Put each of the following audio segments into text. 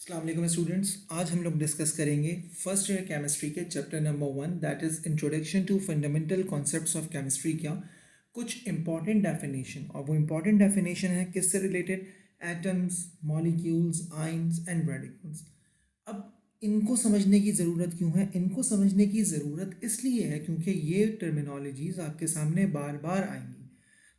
अस्सलाम वालेकुम स्टूडेंट्स। आज हम लोग डिस्कस करेंगे फर्स्ट ईयर केमिस्ट्री के chapter number 1 that is introduction to fundamental concepts of chemistry का कुछ इंपॉर्टेंट डेफिनेशन। और वो इंपॉर्टेंट डेफिनेशन है किससे related? Atoms, molecules, ions and radicals. अब इनको समझने की ज़रूरत क्यों है? इनको समझने की ज़रूरत इसलिए है क्योंकि ये टर्मिनोलॉजीज़ आपके सामने बार बार आएंगी,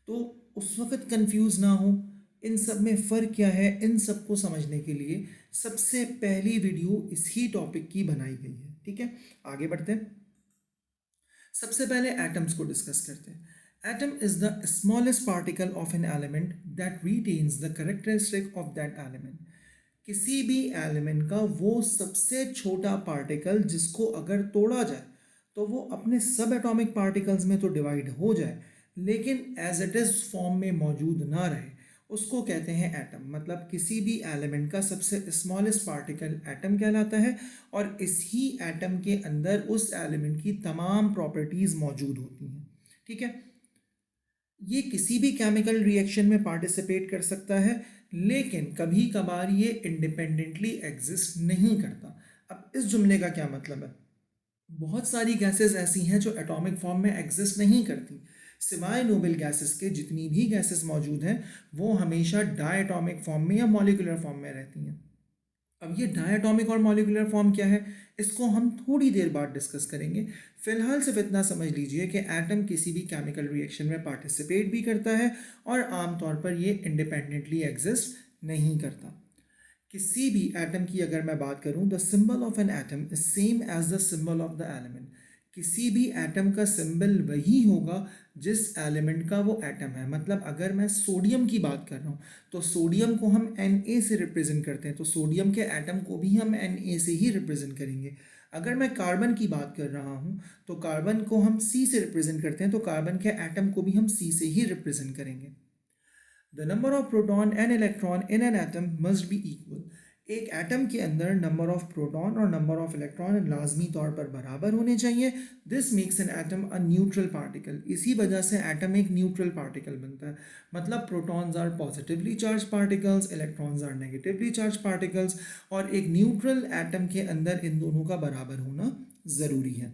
तो उस वक़्त कंफ्यूज ना हो इन सब में फ़र्क क्या है। इन सब को समझने के लिए सबसे पहली वीडियो इसी टॉपिक की बनाई गई है। ठीक है, आगे बढ़ते हैं। सबसे पहले एटम्स को डिस्कस करते हैं। Atom is the smallest particle of an element that retains the characteristic of that element. किसी भी एलिमेंट का वो सबसे छोटा पार्टिकल जिसको अगर तोड़ा जाए तो वो अपने सब एटॉमिक पार्टिकल्स में तो डिवाइड हो जाए, लेकिन एज इट इज फॉर्म में मौजूद ना रहे, उसको कहते हैं एटम। मतलब किसी भी एलिमेंट का सबसे स्मॉलेस्ट पार्टिकल एटम कहलाता है, और इसी एटम के अंदर उस एलिमेंट की तमाम प्रॉपर्टीज मौजूद होती हैं। ठीक है, ये किसी भी केमिकल रिएक्शन में पार्टिसिपेट कर सकता है, लेकिन कभी कभार ये इंडिपेंडेंटली एग्जिस्ट नहीं करता। अब इस जुमले का क्या मतलब है? बहुत सारी गैसेस ऐसी हैं जो एटॉमिक फॉर्म में एग्जिस्ट नहीं करती। सिवाय नोबल गैसेस के जितनी भी गैसेस मौजूद हैं वो हमेशा डायटॉमिक फॉर्म में या मॉलिक्यूलर फॉर्म में रहती हैं। अब ये डायटॉमिक और मॉलिक्यूलर फॉर्म क्या है, इसको हम थोड़ी देर बाद डिस्कस करेंगे। फिलहाल सिर्फ इतना समझ लीजिए कि एटम किसी भी केमिकल रिएक्शन में पार्टिसिपेट भी करता है और आमतौर पर ये इंडिपेंडेंटली एग्जिस्ट नहीं करता। किसी भी एटम की अगर मैं बात करूं, the symbol of an atom is same as the symbol of the element. किसी भी एटम का सिंबल वही होगा जिस एलिमेंट का वो एटम है। मतलब अगर मैं सोडियम की बात कर रहा हूँ तो सोडियम को हम Na से रिप्रेजेंट करते हैं, तो सोडियम के एटम को भी हम Na से ही रिप्रेजेंट करेंगे। अगर मैं कार्बन की बात कर रहा हूँ तो कार्बन को हम C से रिप्रेजेंट करते हैं, तो कार्बन के एटम को भी हम C से ही रिप्रेजेंट करेंगे। The number of proton and electron in an atom must be equal. एक एटम के अंदर नंबर ऑफ प्रोटॉन और नंबर ऑफ इलेक्ट्रॉन लाजमी तौर पर बराबर होने चाहिए। This makes an atom a neutral particle. इसी वजह से एटम एक न्यूट्रल पार्टिकल बनता है। मतलब protons are positively charge particles, electrons are negatively charge particles, और एक न्यूट्रल एटम के अंदर इन दोनों का बराबर होना ज़रूरी है।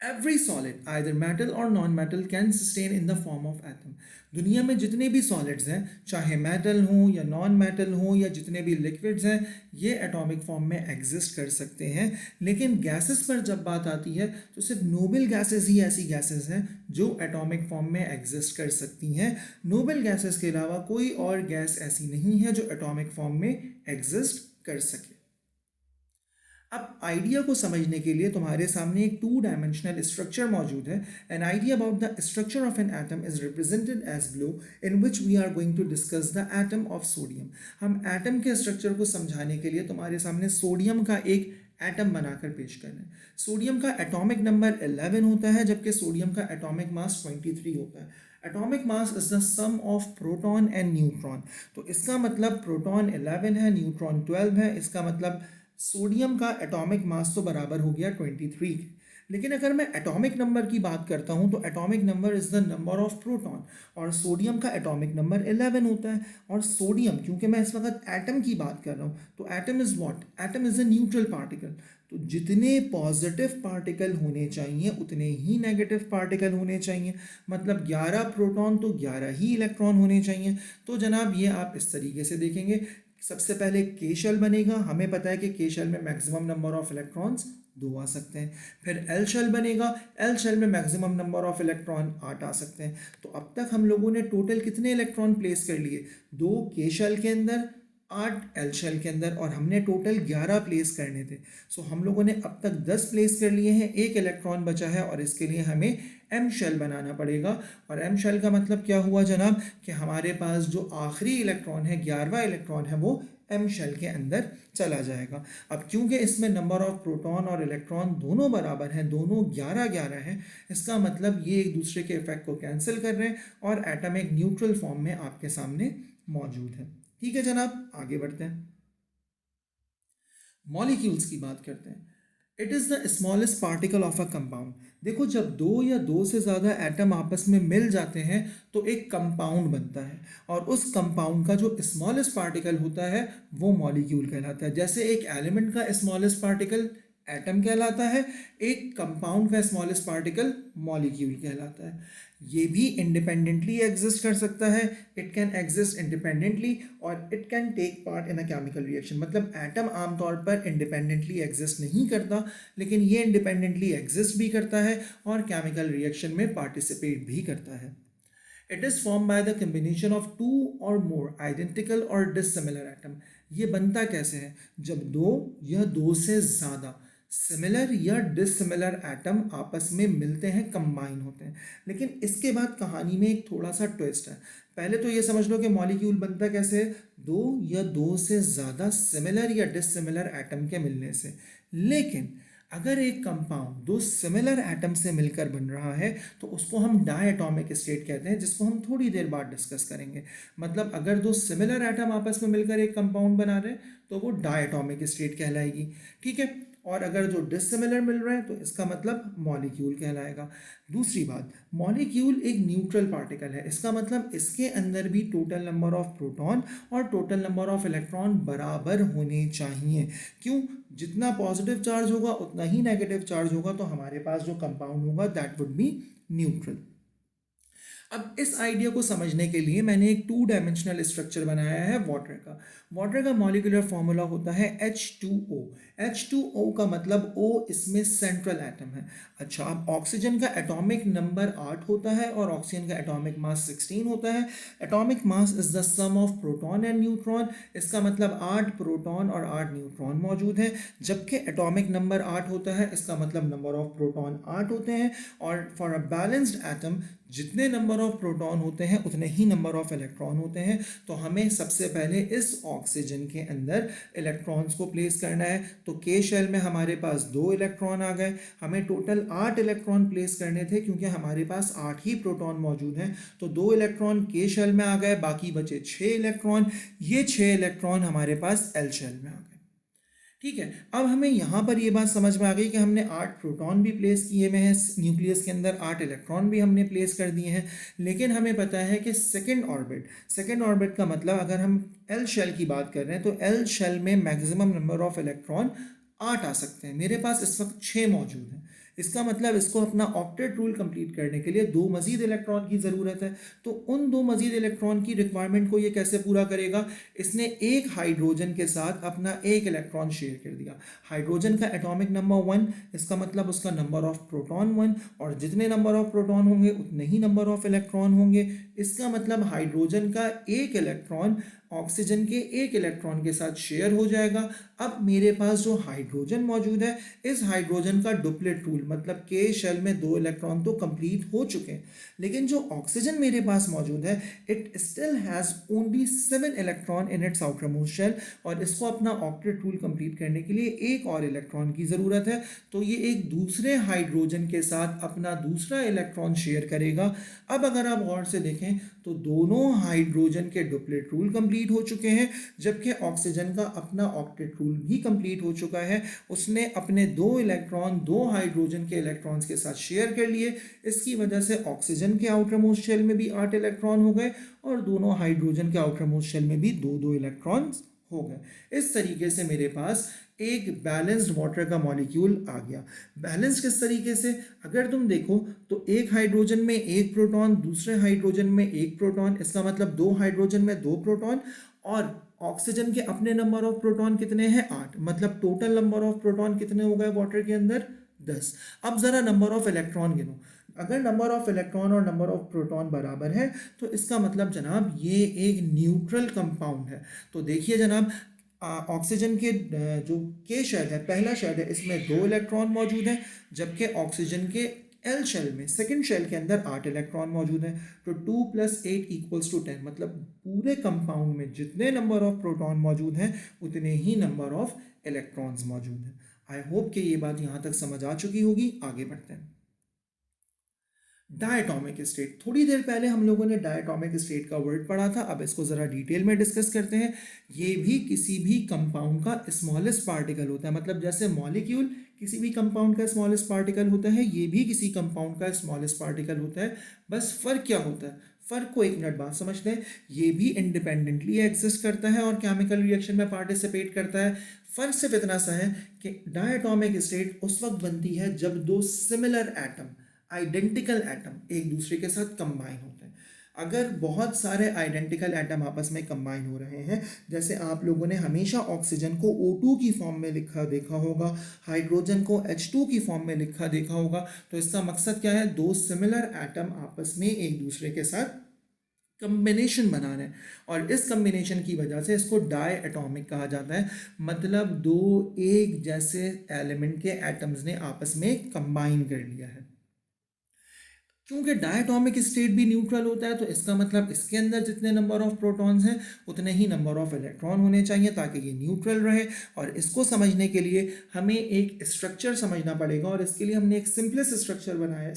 Every solid, either metal or non-metal, can sustain in the form of atom. दुनिया में जितने भी सॉलिड्स हैं, चाहे मेटल हों या नॉन मेटल हों या जितने भी लिक्विड्स हैं, ये एटॉमिक फॉर्म में एग्जिस्ट कर सकते हैं। लेकिन गैसेस पर जब बात आती है तो सिर्फ नोबल गैसेस ही ऐसी गैसेस हैं जो एटॉमिक फॉर्म में एग्जिस्ट कर सकती हैं। नोबल गैसेस के अलावा कोई और गैस ऐसी नहीं है जो एटॉमिक फॉर्म में एग्जिस्ट कर सके। अब आइडिया को समझने के लिए तुम्हारे सामने एक टू डायमेंशनल स्ट्रक्चर मौजूद है। An idea about the structure of an atom is represented as below, in which we are going to discuss the atom of sodium. हम एटम के स्ट्रक्चर को समझाने के लिए तुम्हारे सामने सोडियम का एक एटम बनाकर पेश कर रहे हैं। सोडियम का एटॉमिक नंबर 11 होता है, जबकि सोडियम का एटॉमिक मास 23 होता है। Atomic mass is the sum of proton and neutron. तो इसका मतलब प्रोटॉन 11 है, न्यूट्रॉन 12 है। इसका मतलब सोडियम का एटॉमिक मास तो बराबर हो गया 23 के। लेकिन अगर मैं एटॉमिक नंबर की बात करता हूं तो atomic number is the number of proton, और सोडियम का एटॉमिक नंबर 11 होता है। और सोडियम, क्योंकि मैं इस वक्त एटम की बात कर रहा हूं, तो atom is what? Atom is a neutral particle. तो जितने पॉजिटिव पार्टिकल होने चाहिए उतने ही नेगेटिव पार्टिकल होने चाहिए। मतलब 11 प्रोटॉन तो 11 ही इलेक्ट्रॉन होने चाहिए। तो जनाब ये आप इस तरीके से देखेंगे। सबसे पहले के शेल बनेगा। हमें पता है कि के शेल में मैक्सिमम नंबर ऑफ इलेक्ट्रॉन्स 2 आ सकते हैं। फिर एल शेल बनेगा। एल शेल में मैक्सिमम नंबर ऑफ इलेक्ट्रॉन 8 आ सकते हैं। तो अब तक हम लोगों ने टोटल कितने इलेक्ट्रॉन प्लेस कर लिए? 2 के शेल के अंदर, 8 एल शेल के अंदर, और हमने टोटल 11 प्लेस करने थे। सो हम लोगों ने अब तक 10 प्लेस कर लिए हैं, एक इलेक्ट्रॉन बचा है, और इसके लिए हमें एम शेल बनाना पड़ेगा। और एम शेल का मतलब क्या हुआ जनाब? कि हमारे पास जो आखिरी इलेक्ट्रॉन है, 11वां इलेक्ट्रॉन है, वो एम शेल के अंदर चला जाएगा। अब क्योंकि इसमें नंबर ऑफ प्रोटॉन और इलेक्ट्रॉन दोनों बराबर हैं, दोनों 11-11 हैं, इसका मतलब ये एक दूसरे के इफेक्ट को कैंसिल कर रहे हैं और एटम एक न्यूट्रल फॉर्म में आपके सामने मौजूद है। ठीक है जनाब, आगे बढ़ते हैं, मॉलिक्यूल्स की बात करते हैं। It is the smallest particle of a compound. देखो, जब दो या दो से ज़्यादा एटम आपस में मिल जाते हैं तो एक कंपाउंड बनता है, और उस कंपाउंड का जो स्मॉलेस्ट पार्टिकल होता है वो मॉलिक्यूल कहलाता है। जैसे एक एलिमेंट का स्मॉलेस्ट पार्टिकल एटम कहलाता है, एक कंपाउंड का स्मॉलेस्ट पार्टिकल मॉलिक्यूल कहलाता है। ये भी इंडिपेंडेंटली एग्जिस्ट कर सकता है, इट कैन एग्जिस्ट इंडिपेंडेंटली और it can take part in a chemical reaction. मतलब एटम आमतौर पर इंडिपेंडेंटली एग्जिस्ट नहीं करता, लेकिन ये इंडिपेंडेंटली एग्जिस्ट भी करता है और केमिकल रिएक्शन में पार्टिसिपेट भी करता है। It is form by the combination of two or more identical और डिससिमिलर एटम। ये बनता कैसे है? जब दो या दो से ज़्यादा सिमिलर या डिससिमिलर एटम आपस में मिलते हैं, कंबाइन होते हैं। लेकिन इसके बाद कहानी में एक थोड़ा सा ट्विस्ट है। पहले तो ये समझ लो कि मॉलिक्यूल बनता कैसे है? दो या दो से ज़्यादा सिमिलर या डिससिमिलर एटम के मिलने से। लेकिन अगर एक कंपाउंड दो सिमिलर एटम से मिलकर बन रहा है तो उसको हम डायटॉमिक स्टेट कहते हैं, जिसको हम थोड़ी देर बाद डिस्कस करेंगे। मतलब अगर दो सिमिलर एटम आपस में मिलकर एक कंपाउंड बना रहे हैं तो वो डायटॉमिक स्टेट कहलाएगी, ठीक है। और अगर जो डिसिमिलर मिल रहे हैं तो इसका मतलब मॉलिक्यूल कहलाएगा। दूसरी बात, मॉलिक्यूल एक न्यूट्रल पार्टिकल है। इसका मतलब इसके अंदर भी टोटल नंबर ऑफ प्रोटॉन और टोटल नंबर ऑफ इलेक्ट्रॉन बराबर होने चाहिए। क्यों? जितना पॉजिटिव चार्ज होगा उतना ही नेगेटिव चार्ज होगा, तो हमारे पास जो कंपाउंड होगा दैट वुड बी न्यूट्रल। अब इस आइडिया को समझने के लिए मैंने एक टू डायमेंशनल स्ट्रक्चर बनाया है वाटर का। वाटर का मॉलिक्यूलर फॉर्मूला होता है H2O। H2O का मतलब O इसमें सेंट्रल एटम है। अच्छा, अब ऑक्सीजन का एटॉमिक नंबर 8 होता है और ऑक्सीजन का एटॉमिक मास 16 होता है। Atomic mass is the sum of proton and neutron. इसका मतलब 8 प्रोटॉन और 8 न्यूट्रॉन मौजूद है। जबकि एटॉमिक नंबर 8 होता है, इसका मतलब नंबर ऑफ प्रोटॉन 8 होते हैं। और फॉर अ बैलेंस्ड एटम जितने नंबर ऑफ प्रोटॉन होते हैं उतने ही नंबर ऑफ इलेक्ट्रॉन होते हैं। तो हमें सबसे पहले इस ऑक्सीजन के अंदर इलेक्ट्रॉन्स को प्लेस करना है। तो के शेल में हमारे पास 2 इलेक्ट्रॉन आ गए। हमें टोटल 8 इलेक्ट्रॉन प्लेस करने थे क्योंकि हमारे पास 8 ही प्रोटॉन मौजूद हैं। तो 2 इलेक्ट्रॉन के शेल में आ गए, बाकी बचे 6 इलेक्ट्रॉन। ये 6 इलेक्ट्रॉन हमारे पास एल शेल में आ गए, ठीक है। अब हमें यहाँ पर ये बात समझ में आ गई कि हमने 8 प्रोटॉन भी प्लेस किए हुए हैं न्यूक्लियस के अंदर, 8 इलेक्ट्रॉन भी हमने प्लेस कर दिए हैं। लेकिन हमें पता है कि सेकेंड ऑर्बिट का मतलब अगर हम एल शेल की बात कर रहे हैं तो एल शेल में मैक्सिमम नंबर ऑफ इलेक्ट्रॉन 8 आ सकते हैं। मेरे पास इस वक्त 6 मौजूद हैं। इसका मतलब इसको अपना ऑक्टेट रूल कंप्लीट करने के लिए 2 मजीद इलेक्ट्रॉन की ज़रूरत है। तो उन 2 मजीद इलेक्ट्रॉन की रिक्वायरमेंट को ये कैसे पूरा करेगा? इसने एक हाइड्रोजन के साथ अपना एक इलेक्ट्रॉन शेयर कर दिया। हाइड्रोजन का एटॉमिक नंबर 1, इसका मतलब उसका नंबर ऑफ प्रोटॉन 1, और जितने नंबर ऑफ प्रोटॉन होंगे उतने ही नंबर ऑफ इलेक्ट्रॉन होंगे। इसका मतलब हाइड्रोजन का एक इलेक्ट्रॉन ऑक्सीजन के एक इलेक्ट्रॉन के साथ शेयर हो जाएगा। अब मेरे पास जो हाइड्रोजन मौजूद है, इस हाइड्रोजन का डुप्लेट रूल मतलब के शेल में 2 इलेक्ट्रॉन तो कंप्लीट हो चुके हैं। लेकिन जो ऑक्सीजन मेरे पास मौजूद है, it still has only 7 electron in its outer most shell, और इसको अपना ऑक्टेट रूल कंप्लीट करने के लिए एक और इलेक्ट्रॉन की ज़रूरत है। तो ये एक दूसरे हाइड्रोजन के साथ अपना दूसरा इलेक्ट्रॉन शेयर करेगा। अब अगर आप गौर से देखें तो दोनों हाइड्रोजन के डुप्लेट रूल कंप्लीट हो चुके हैं, जबकि ऑक्सीजन का अपना ऑक्टेट रूल भी कंप्लीट हो चुका है। उसने अपने 2 इलेक्ट्रॉन 2 हाइड्रोजन के इलेक्ट्रॉन्स के साथ शेयर कर लिए। इसकी वजह से ऑक्सीजन के आउटर मोस्ट शेल में भी 8 इलेक्ट्रॉन हो गए और दोनों हाइड्रोजन के आउटर मोस्ट शेल में भी 2-2 इलेक्ट्रॉन्स हो गए। इस तरीके से मेरे पास एक बैलेंस्ड वाटर का मॉलिक्यूल आ गया। बैलेंस किस तरीके से? अगर तुम देखो तो एक हाइड्रोजन में एक प्रोटॉन, दूसरे हाइड्रोजन में एक प्रोटॉन, इसका मतलब 2 हाइड्रोजन में 2 प्रोटॉन, और ऑक्सीजन के अपने नंबर ऑफ प्रोटॉन कितने हैं? 8। मतलब टोटल नंबर ऑफ प्रोटॉन कितने हो गए वाटर के अंदर? 10। अब जरा नंबर ऑफ इलेक्ट्रॉन गिनो। अगर नंबर ऑफ इलेक्ट्रॉन और नंबर ऑफ प्रोटॉन बराबर है तो इसका मतलब जनाब ये एक न्यूट्रल कंपाउंड है। तो देखिए जनाब, ऑक्सीजन के जो के शेल है, पहला शेल है, इसमें 2 इलेक्ट्रॉन मौजूद हैं, जबकि ऑक्सीजन के एल शेल में सेकंड शेल के अंदर 8 इलेक्ट्रॉन मौजूद हैं। तो 2 + 8 = 10। मतलब पूरे कंपाउंड में जितने नंबर ऑफ प्रोटॉन मौजूद हैं उतने ही नंबर ऑफ इलेक्ट्रॉन्स मौजूद हैं। आई होप कि ये बात यहाँ तक समझ आ चुकी होगी। आगे बढ़ते हैं। डायटोमिक स्टेट, थोड़ी देर पहले हम लोगों ने डायटोमिक स्टेट का वर्ड पढ़ा था, अब इसको ज़रा डिटेल में डिस्कस करते हैं। ये भी किसी भी कंपाउंड का स्मॉलेस्ट पार्टिकल होता है, मतलब जैसे मॉलिक्यूल किसी भी कंपाउंड का स्मॉलेस्ट पार्टिकल होता है, ये भी किसी कंपाउंड का स्मॉलेस्ट पार्टिकल होता है। बस फ़र्क क्या होता है, फ़र्क को एक मिनट बाद समझते हैं। ये भी इंडिपेंडेंटली एग्जिस्ट करता है और केमिकल रिएक्शन में पार्टिसिपेट करता है। फ़र्क सिर्फ इतना सा है कि डायटोमिक स्टेट उस वक्त बनती है जब दो सिमिलर एटम, आइडेंटिकल एटम एक दूसरे के साथ कंबाइन होते हैं। अगर बहुत सारे आइडेंटिकल एटम आपस में कंबाइन हो रहे हैं, जैसे आप लोगों ने हमेशा ऑक्सीजन को O2 की फॉर्म में लिखा देखा होगा, हाइड्रोजन को H2 की फॉर्म में लिखा देखा होगा, तो इसका मकसद क्या है, दो सिमिलर एटम आपस में एक दूसरे के साथ कम्बिनेशन बना रहे हैं, और इस कम्बिनेशन की वजह से इसको डाई एटॉमिक कहा जाता है। मतलब दो एक जैसे एलिमेंट के एटम्स ने आपस में कंबाइन कर लिया है। क्योंकि डायटोमिक स्टेट भी न्यूट्रल होता है, तो इसका मतलब इसके अंदर जितने नंबर ऑफ प्रोटॉन्स हैं उतने ही नंबर ऑफ इलेक्ट्रॉन होने चाहिए ताकि ये न्यूट्रल रहे। और इसको समझने के लिए हमें एक स्ट्रक्चर समझना पड़ेगा, और इसके लिए हमने एक सिंपलेस्ट स्ट्रक्चर बनाया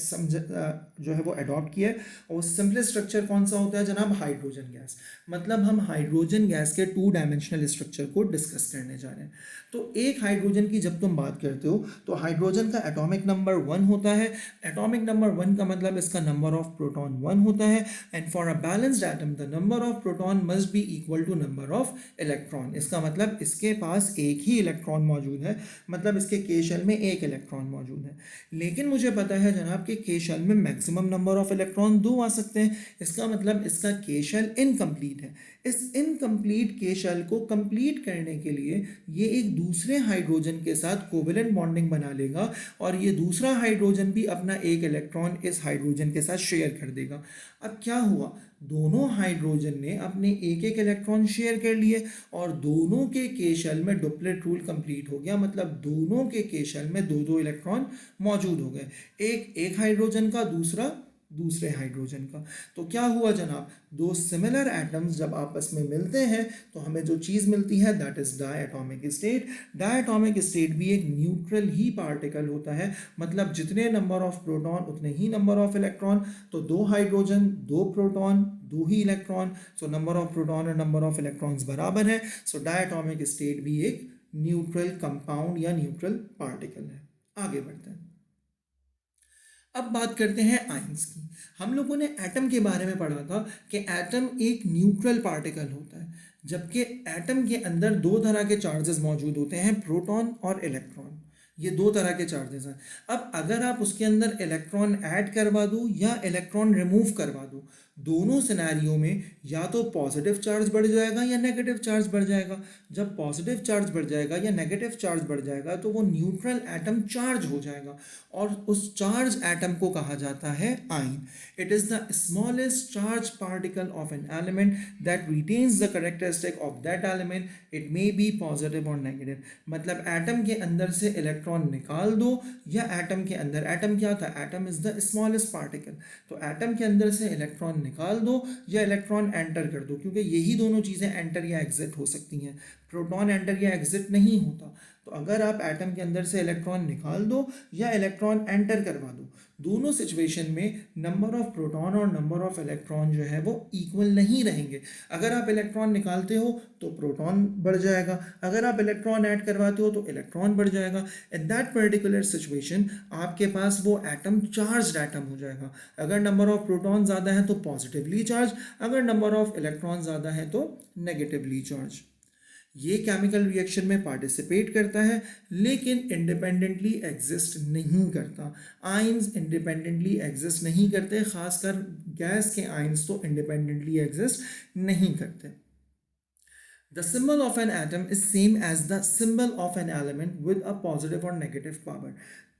जो है वो अडॉप्ट किया है। और सिंपलेस्ट स्ट्रक्चर कौन सा होता है जनाब, हाइड्रोजन गैस। मतलब हम हाइड्रोजन गैस के 2 डायमेंशनल स्ट्रक्चर को डिस्कस करने जा रहे हैं। तो एक हाइड्रोजन की जब तुम बात करते हो तो हाइड्रोजन का एटॉमिक नंबर 1 होता है। एटॉमिक नंबर 1 का मतलब इसका नंबर ऑफ प्रोटॉन 1 होता है। And for a balanced atom the number of proton must be equal to number of electron. इसका मतलब इसके पास एक ही इलेक्ट्रॉन मौजूद है, मतलब इसके के शेल में एक इलेक्ट्रॉन मौजूद है। लेकिन मुझे पता है जनाब कि के शेल में मैक्सिमम नंबर ऑफ इलेक्ट्रॉन 2 आ सकते हैं। इसका मतलब इसका के शेल इनकम्प्लीट है। इस इनकम्प्लीट के शेल को कंप्लीट करने के लिए ये एक दूसरे हाइड्रोजन के साथ कोवेलेंट बॉन्डिंग बना लेगा, और ये दूसरा हाइड्रोजन भी अपना एक इलेक्ट्रॉन इस हाइड्रोजन के साथ शेयर कर देगा। अब क्या हुआ, दोनों हाइड्रोजन ने अपने एक एक इलेक्ट्रॉन शेयर कर लिए, और दोनों के शेल में डुप्लेट रूल कंप्लीट हो गया। मतलब दोनों के शेल में दो दो इलेक्ट्रॉन मौजूद हो गए, एक हाइड्रोजन का, दूसरा दूसरे हाइड्रोजन का। तो क्या हुआ जनाब, दो सिमिलर एटम्स जब आपस में मिलते हैं तो हमें जो चीज़ मिलती है that is diatomic state. Diatomic state भी एक न्यूट्रल ही पार्टिकल होता है, मतलब जितने नंबर ऑफ प्रोटॉन उतने ही नंबर ऑफ इलेक्ट्रॉन। तो दो हाइड्रोजन, दो प्रोटॉन, दो ही electron, so number of proton और नंबर ऑफ इलेक्ट्रॉन्स बराबर है। सो डायटोमिक स्टेट भी एक न्यूट्रल कंपाउंड या न्यूट्रल पार्टिकल है। आगे बढ़ते हैं, अब बात करते हैं आयंस की। हम लोगों ने एटम के बारे में पढ़ा था कि एटम एक न्यूट्रल पार्टिकल होता है, जबकि एटम के अंदर दो तरह के चार्जेस मौजूद होते हैं, प्रोटॉन और इलेक्ट्रॉन। ये दो तरह के चार्जेस हैं। अब अगर आप उसके अंदर इलेक्ट्रॉन ऐड करवा दो या इलेक्ट्रॉन रिमूव करवा दो, दोनों सिनेरियो में या तो पॉजिटिव चार्ज बढ़ जाएगा या नेगेटिव चार्ज बढ़ जाएगा। जब पॉजिटिव चार्ज बढ़ जाएगा या नेगेटिव चार्ज बढ़ जाएगा तो वो न्यूट्रल एटम चार्ज हो जाएगा, और उस चार्ज एटम को कहा जाता है ion. It is the smallest charge particle of an element that retains the characteristic of that element, it may be positive और नेगेटिव। मतलब एटम के अंदर से इलेक्ट्रॉन निकाल दो या एटम के अंदर, एटम क्या था, atom is the smallest particle, तो एटम के अंदर से इलेक्ट्रॉन निकाल दो या इलेक्ट्रॉन एंटर कर दो, क्योंकि यही दोनों चीज़ें एंटर या एग्जिट हो सकती हैं, प्रोटॉन एंटर या एग्जिट नहीं होता। तो अगर आप एटम के अंदर से इलेक्ट्रॉन निकाल दो या इलेक्ट्रॉन एंटर करवा दो, दोनों सिचुएशन में नंबर ऑफ प्रोटॉन और नंबर ऑफ इलेक्ट्रॉन जो है वो इक्वल नहीं रहेंगे। अगर आप इलेक्ट्रॉन निकालते हो तो प्रोटॉन बढ़ जाएगा, अगर आप इलेक्ट्रॉन ऐड करवाते हो तो इलेक्ट्रॉन बढ़ जाएगा। इन दैट पर्टिकुलर सिचुएशन आपके पास वो एटम चार्ज्ड एटम हो जाएगा। अगर नंबर ऑफ प्रोटॉन ज़्यादा है तो पॉजिटिवली चार्ज, अगर नंबर ऑफ इलेक्ट्रॉन ज़्यादा है तो नेगेटिवली चार्ज। ये केमिकल रिएक्शन में पार्टिसिपेट करता है लेकिन इंडिपेंडेंटली एग्जिस्ट नहीं करता। आयंस इंडिपेंडेंटली एग्जिस्ट नहीं करते, खासकर गैस के आयंस तो इंडिपेंडेंटली एग्जिस्ट नहीं करते। The symbol of an atom is same as the symbol of an element with a positive or negative power।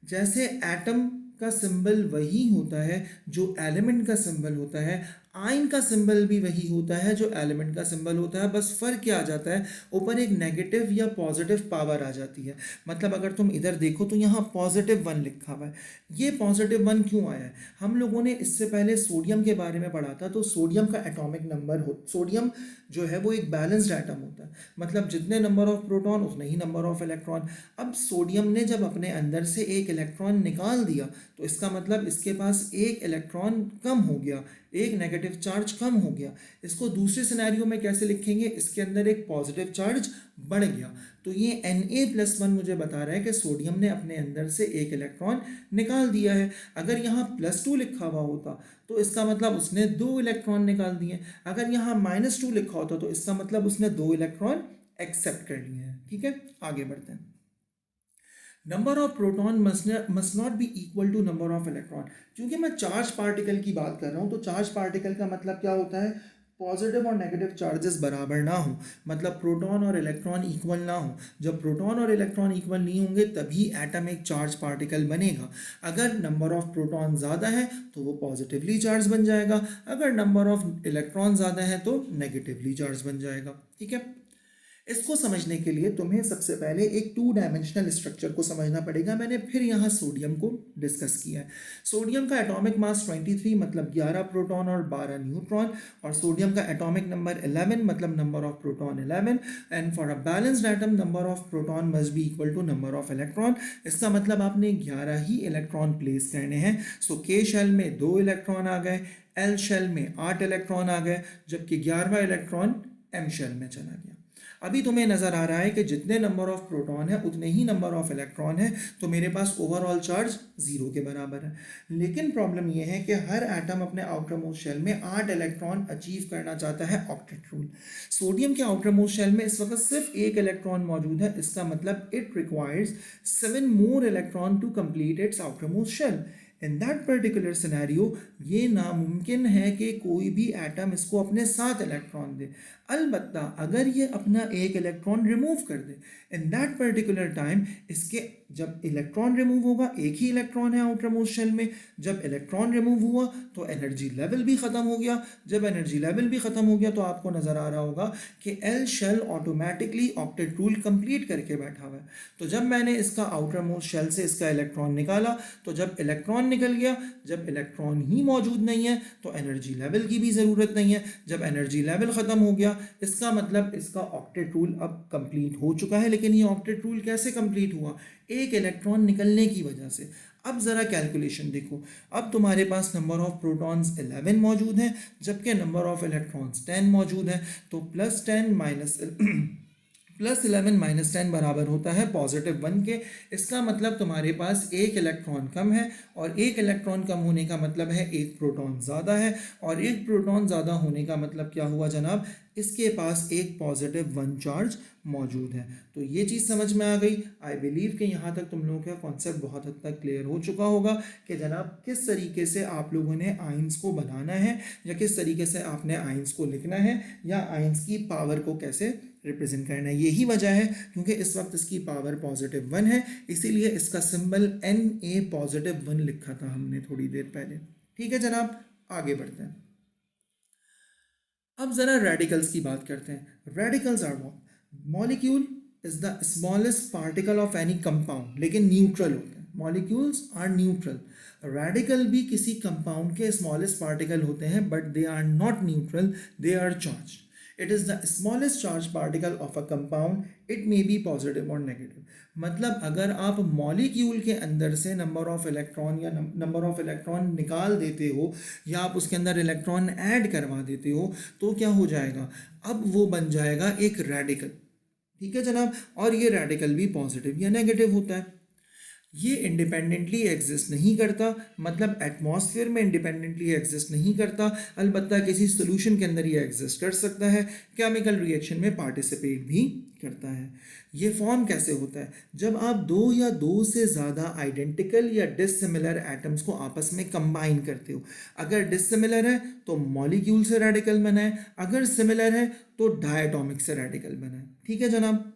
जैसे एटम का सिंबल वही होता है जो एलिमेंट का सिंबल होता है, आयन का सिंबल भी वही होता है जो एलिमेंट का सिंबल होता है, बस फर्क क्या आ जाता है, ऊपर एक नेगेटिव या पॉजिटिव पावर आ जाती है। मतलब अगर तुम इधर देखो तो यहाँ +1 लिखा हुआ है। ये +1 क्यों आया है? हम लोगों ने इससे पहले सोडियम के बारे में पढ़ा था, तो सोडियम का एटॉमिक नंबर सोडियम जो है वो एक बैलेंस्ड एटम होता है, मतलब जितने नंबर ऑफ प्रोटॉन उतने ही नंबर ऑफ इलेक्ट्रॉन। अब सोडियम ने जब अपने अंदर से एक इलेक्ट्रॉन निकाल दिया तो इसका मतलब इसके पास एक इलेक्ट्रॉन कम हो गया, एक नेगेटिव चार्ज कम हो गया। इसको दूसरे सिनेरियो में कैसे लिखेंगे, इसके अंदर एक पॉजिटिव चार्ज बढ़ गया। तो ये Na+1 मुझे बता रहा है कि सोडियम ने अपने अंदर से एक इलेक्ट्रॉन निकाल दिया है। अगर यहाँ +2 लिखा हुआ होता तो इसका मतलब उसने 2 इलेक्ट्रॉन निकाल दिए। अगर यहाँ -2 लिखा होता तो इसका मतलब उसने 2 इलेक्ट्रॉन एक्सेप्ट कर लिए हैं। ठीक है, आगे बढ़ते हैं। Number of proton must not be equal to number of electron. क्योंकि मैं चार्ज पार्टिकल की बात कर रहा हूँ, तो चार्ज पार्टिकल का मतलब क्या होता है, पॉजिटिव और नेगेटिव चार्जेस बराबर ना हो, मतलब प्रोटॉन और इलेक्ट्रॉन इक्वल ना हो। जब प्रोटॉन और इलेक्ट्रॉन इक्वल नहीं होंगे तभी एटम एक चार्ज पार्टिकल बनेगा। अगर नंबर ऑफ प्रोटॉन ज़्यादा है तो वो पॉजिटिवली चार्ज बन जाएगा, अगर नंबर ऑफ इलेक्ट्रॉन ज़्यादा है तो नेगेटिवली चार्ज बन जाएगा। ठीक है, इसको समझने के लिए तुम्हें सबसे पहले एक 2 डायमेंशनल स्ट्रक्चर को समझना पड़ेगा। मैंने फिर यहाँ सोडियम को डिस्कस किया है। सोडियम का एटॉमिक मास 23, मतलब 11 प्रोटॉन और 12 न्यूट्रॉन, और सोडियम का एटॉमिक नंबर 11, मतलब number of proton 11, and for a balanced atom number of proton must be equal to number of electron. इसका मतलब आपने 11 ही इलेक्ट्रॉन प्लेस करने हैं। सो के शेल में 2 इलेक्ट्रॉन आ गए, एल शेल में 8 इलेक्ट्रॉन आ गए, जबकि 11वां इलेक्ट्रॉन एम शेल में चला गया। अभी तुम्हें नजर आ रहा है कि जितने नंबर ऑफ प्रोटॉन है उतने ही नंबर ऑफ इलेक्ट्रॉन है, तो मेरे पास ओवरऑल चार्ज 0 के बराबर है। लेकिन प्रॉब्लम यह है कि हर एटम अपने आउटर मोस्ट शेल में 8 इलेक्ट्रॉन अचीव करना चाहता है, ऑक्टेट रूल। सोडियम के आउटर मोस्ट शेल में इस वक्त सिर्फ 1 इलेक्ट्रॉन मौजूद है, इसका मतलब it requires 7 more electron to complete its outer most shell. In that particular scenario ये नामुमकिन है कि कोई भी एटम इसको अपने 7 इलेक्ट्रॉन दे, अलबत्ता अगर ये अपना एक इलेक्ट्रॉन रिमूव कर दे। इन दैट पर्टिकुलर टाइम इसके जब इलेक्ट्रॉन रिमूव होगा, एक ही इलेक्ट्रॉन है आउटर मोस्ट शेल में, जब इलेक्ट्रॉन रिमूव हुआ तो एनर्जी लेवल भी ख़त्म हो गया। जब एनर्जी लेवल भी ख़त्म हो गया तो आपको नज़र आ रहा होगा कि L shell automatically octet rule complete करके बैठा हुआ है। तो जब मैंने इसका आउटर मोस्ट शेल से इसका इलेक्ट्रॉन निकाला, तो जब इलेक्ट्रॉन निकल गया, जब इलेक्ट्रॉन ही मौजूद नहीं है तो एनर्जी लेवल की भी ज़रूरत नहीं है। जब एनर्जी लेवल ख़त्म हो गया, इसका मतलब इसका ऑक्टेट रूल अब कंप्लीट हो चुका है। लेकिन ये ऑक्टेट रूल कैसे कंप्लीट हुआ, एक इलेक्ट्रॉन निकलने की वजह से। अब ज़रा कैलकुलेशन देखो, अब तुम्हारे पास नंबर ऑफ प्रोटॉन्स 11 मौजूद हैं, जबकि नंबर ऑफ इलेक्ट्रॉन्स 10 मौजूद हैं। तो +11 - 10 बराबर होता है +1 के। इसका मतलब तुम्हारे पास एक इलेक्ट्रॉन कम है, और एक इलेक्ट्रॉन कम होने का मतलब है एक प्रोटॉन ज़्यादा है, और एक प्रोटॉन ज़्यादा होने का मतलब क्या हुआ जनाब, इसके पास एक +1 चार्ज मौजूद है। तो ये चीज़ समझ में आ गई। आई बिलीव कि यहाँ तक तुम लोगों का कॉन्सेप्ट बहुत हद तक क्लियर हो चुका होगा कि जनाब किस तरीके से आप लोगों ने आइंस को बनाना है, या किस तरीके से आपने आइंस को लिखना है, या आइंस की पावर को कैसे रिप्रेजेंट करना है। यही वजह है क्योंकि इस वक्त इसकी पावर +1 है, इसीलिए इसका सिंबल Na+1 लिखा था हमने थोड़ी देर पहले। ठीक है जनाब, आगे बढ़ते हैं। अब ज़रा रेडिकल्स की बात करते हैं। Radicals are what, molecule is the smallest particle of any compound, लेकिन न्यूट्रल होते हैं। Molecules are neutral. रेडिकल भी किसी कंपाउंड के स्मॉलेस्ट पार्टिकल होते हैं, but they are not neutral, they are charge. It is the smallest charge particle of a compound, it may be positive और negative. मतलब अगर आप मॉलिक्यूल के अंदर से नंबर ऑफ इलेक्ट्रॉन या नंबर ऑफ इलेक्ट्रॉन निकाल देते हो, या आप उसके अंदर इलेक्ट्रॉन ऐड करवा देते हो, तो क्या हो जाएगा, अब वो बन जाएगा एक रेडिकल। ठीक है जनाब, और ये रेडिकल भी पॉजिटिव या नेगेटिव होता है। ये इंडिपेंडेंटली एग्जिस्ट नहीं करता, मतलब एटमॉस्फेयर में इंडिपेंडेंटली एग्जिस्ट नहीं करता, अलबत्ता किसी सोल्यूशन के अंदर ये एग्जिस्ट कर सकता है, केमिकल रिएक्शन में पार्टिसिपेट भी करता है। ये फॉर्म कैसे होता है, जब आप दो या दो से ज़्यादा आइडेंटिकल या डिसिमिलर एटम्स को आपस में कंबाइन करते हो। अगर डिसिमिलर है तो मॉलिक्यूल से रेडिकल बनाए, अगर सिमिलर है तो डायटॉमिक से रेडिकल बनाए। ठीक है जनाब,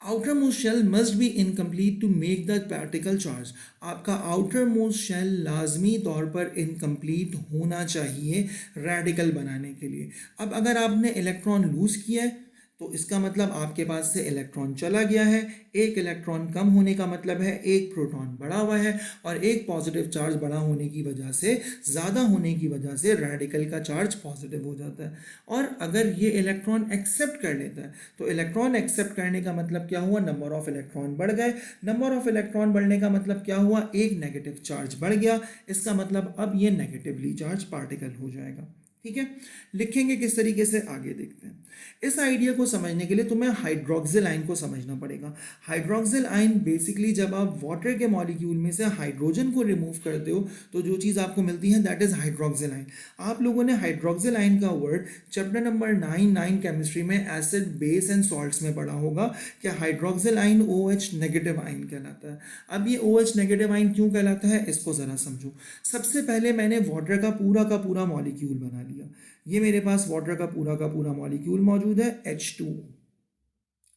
outer most shell must be incomplete to make the particle charge. आपका आउटर मोस्ट शेल लाजमी तौर पर इनकम्प्लीट होना चाहिए रेडिकल बनाने के लिए। अब अगर आपने इलेक्ट्रॉन लूज किया है तो इसका मतलब आपके पास से इलेक्ट्रॉन चला गया है। एक इलेक्ट्रॉन कम होने का मतलब है एक प्रोटॉन बढ़ा हुआ है, और एक पॉजिटिव चार्ज बड़ा होने की वजह से, ज़्यादा होने की वजह से रेडिकल का चार्ज पॉजिटिव हो जाता है। और अगर ये इलेक्ट्रॉन एक्सेप्ट कर लेता है तो इलेक्ट्रॉन एक्सेप्ट करने का मतलब क्या हुआ, नंबर ऑफ इलेक्ट्रॉन बढ़ गए। नंबर ऑफ इलेक्ट्रॉन बढ़ने का मतलब क्या हुआ, एक नेगेटिव चार्ज बढ़ गया। इसका मतलब अब ये नेगेटिवली चार्ज पार्टिकल हो जाएगा। ठीक है, लिखेंगे किस तरीके से आगे देखते हैं। इस आइडिया को समझने के लिए तुम्हें हाइड्रोक्सिल आयन को समझना पड़ेगा। हाइड्रोक्सिल आयन बेसिकली जब आप वाटर के मॉलिक्यूल में से हाइड्रोजन को रिमूव करते हो तो जो चीज़ आपको मिलती है दैट इज हाइड्रोक्सिल आयन। आप लोगों ने हाइड्रोक्सिल आयन का वर्ड चैप्टर नंबर 9 केमिस्ट्री में एसिड बेस एंड सॉल्ट्स में पढ़ा होगा कि hydroxyl ion OH negative ion कहलाता है। अब ये OH नेगेटिव आयन क्यों कहलाता है इसको ज़रा समझो। सबसे पहले मैंने वाटर का पूरा मॉलिक्यूल बना लिया। ये मेरे पास वाटर का पूरा मॉलिक्यूल मौजूद है H2O।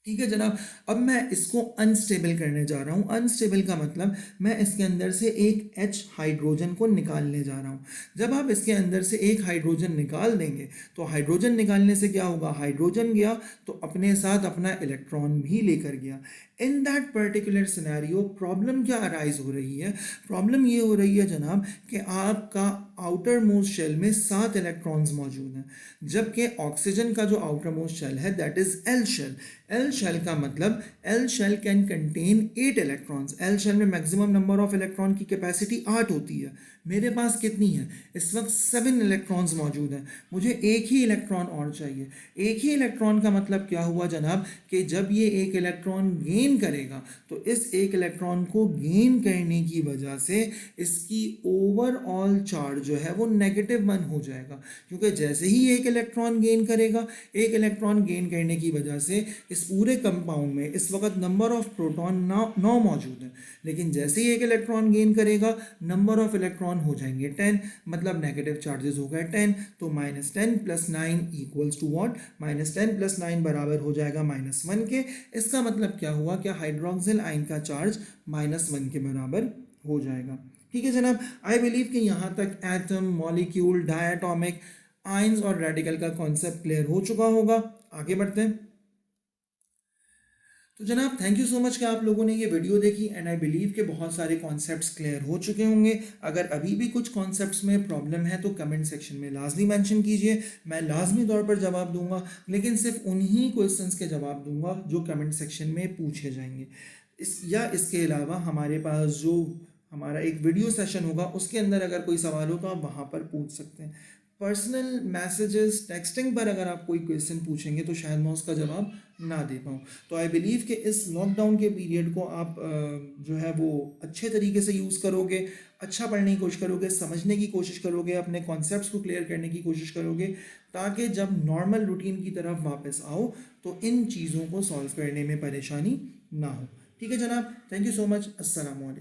ठीक है जनाब, अब मैं इसको अनस्टेबल करने जा रहा हूँ। अनस्टेबल का मतलब मैं इसके अंदर से एक H हाइड्रोजन को निकालने जा रहा हूँ। जब आप इसके अंदर से एक हाइड्रोजन निकाल देंगे तो हाइड्रोजन निकालने से क्या होगा, हाइड्रोजन गया तो अपने साथ अपना इलेक्ट्रॉन भी लेकर गया। इन दैट पर्टिकुलर सिनेरियो प्रॉब्लम क्या अराइज हो रही है, प्रॉब्लम ये हो रही है जनाब कि आपका आउटर मोस्ट शेल में 7 इलेक्ट्रॉन्स मौजूद हैं, जबकि ऑक्सीजन का जो आउटर मोस्ट शेल है that is L shell. L shell का मतलब L shell can contain 8 electrons. L shell में मैक्सिमम नंबर ऑफ इलेक्ट्रॉन की कैपेसिटी 8 होती है। मेरे पास कितनी है इस वक्त, 7 इलेक्ट्रॉन्स मौजूद हैं। मुझे एक ही इलेक्ट्रॉन और चाहिए। एक ही इलेक्ट्रॉन का मतलब क्या हुआ जनाब कि जब ये एक इलेक्ट्रॉन गेन करेगा तो इस एक इलेक्ट्रॉन को गेन करने की वजह से इसकी ओवरऑल चार्ज जो है वो -1 हो जाएगा। क्योंकि जैसे ही एक इलेक्ट्रॉन गेन करेगा, एक इलेक्ट्रॉन गेन करने की वजह से इस पूरे कंपाउंड में इस वक्त नंबर ऑफ प्रोटॉन 9 मौजूद है, लेकिन जैसे ही एक इलेक्ट्रॉन गेन करेगा नंबर ऑफ इलेक्ट्रॉन हो जाएंगे 10, मतलब नेगेटिव चार्जेस हो गए 10। तो -10 + 9 इक्वल्स टू व्हाट, -10 + 9 बराबर हो जाएगा -1 के। इसका मतलब क्या हुआ कि हाइड्रोक्सिल आयन का चार्ज -1 के बराबर हो जाएगा। ठीक है जनाब, आई बिलीव कि यहाँ तक एटम, मॉलिक्यूल, डायटोमिक, आयंस और रेडिकल का कॉन्सेप्ट क्लियर हो चुका होगा। आगे बढ़ते हैं। तो जनाब थैंक यू सो मच कि आप लोगों ने ये वीडियो देखी, एंड आई बिलीव कि बहुत सारे कॉन्सेप्ट्स क्लियर हो चुके होंगे। अगर अभी भी कुछ कॉन्सेप्ट्स में प्रॉब्लम है तो कमेंट सेक्शन में लाजमी मेंशन कीजिए, मैं लाजमी तौर पर जवाब दूंगा, लेकिन सिर्फ उन्हीं क्वेश्चंस के जवाब दूंगा जो कमेंट सेक्शन में पूछे जाएंगे। इसके अलावा हमारे पास जो हमारा एक वीडियो सेशन होगा उसके अंदर अगर कोई सवाल हो तो आप वहाँ पर पूछ सकते हैं। पर्सनल मैसेजेस, टेक्सटिंग पर अगर आप कोई क्वेश्चन पूछेंगे तो शायद मैं उसका जवाब ना दे पाऊँ। तो आई बिलीव कि इस लॉकडाउन के पीरियड को आप जो है वो अच्छे तरीके से यूज़ करोगे, अच्छा पढ़ने की कोशिश करोगे, समझने की कोशिश करोगे, अपने कॉन्सेप्ट्स को क्लियर करने की कोशिश करोगे, ताकि जब नॉर्मल रूटीन की तरफ वापस आओ तो इन चीज़ों को सॉल्व करने में परेशानी ना हो। ठीक है जनाब, थैंक यू सो मच। अस्सलाम वालेकुम।